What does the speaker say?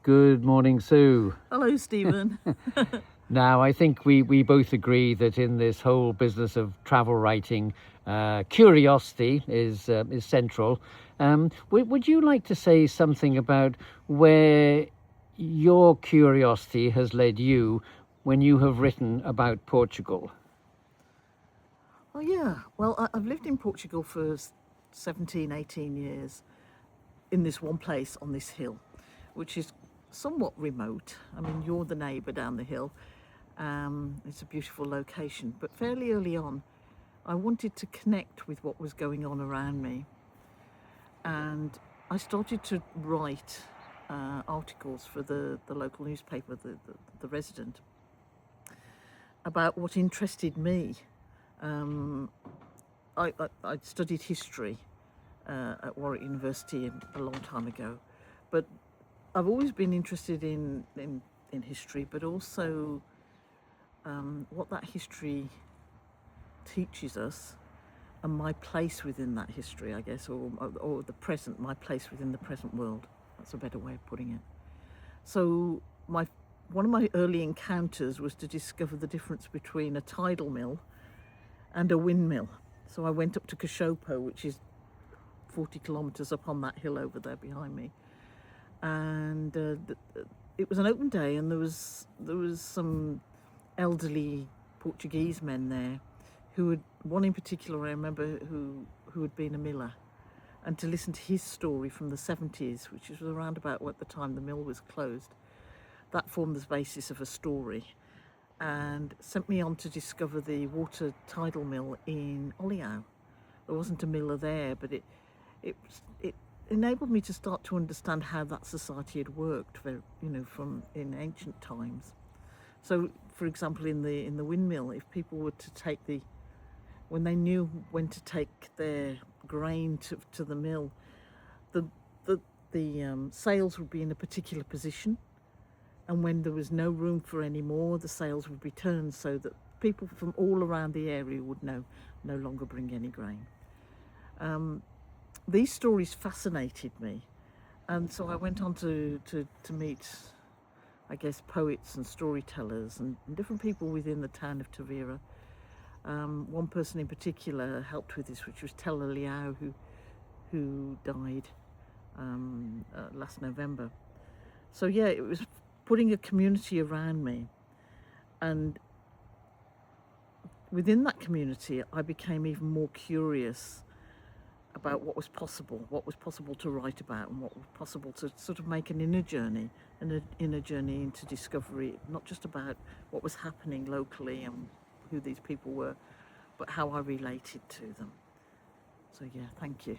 Good morning, Sue. Hello, Stephen. Now, I think we both agree that in this whole business of travel writing, curiosity is central. Would you like to say something about where your curiosity has led you when you have written about Portugal? Oh, yeah. Well, I've lived in Portugal for 17, 18 years in this one place on this hill, which is somewhat remote. I mean, you're the neighbour down the hill. It's a beautiful location. But fairly early on, I wanted to connect with what was going on around me. And I started to write articles for the local newspaper, the Resident, about what interested me. I studied history at Warwick University a long time ago, but I've always been interested in history, but also what that history teaches us and my place within that history, I guess, or the present, my place within the present world. That's a better way of putting it. So one of my early encounters was to discover the difference between a tidal mill and a windmill. So I went up to Cashopo, which is 40 kilometres up on that hill over there behind me, and it was an open day, and there was some elderly Portuguese men there who had, one in particular I remember, who had been a miller, and to listen to his story from the 70s, which was around about what the time the mill was closed, that formed the basis of a story and sent me on to discover the water tidal mill in Oliao. There wasn't a miller there, but it enabled me to start to understand how that society had worked, from in ancient times. So, for example, in the windmill, if people were to when they knew when to take their grain to the mill, the sails would be in a particular position, and when there was no room for any more, the sails would be turned so that people from all around the area would no longer bring any grain. These stories fascinated me, and so I went on to meet, I guess, poets and storytellers and different people within the town of Tavira. One person in particular helped with this, which was Tella Liao, who died last November. So yeah, it was putting a community around me, and within that community I became even more curious about what was possible to write about, and what was possible to sort of make an inner journey into discovery, not just about what was happening locally and who these people were, but how I related to them. So yeah, thank you.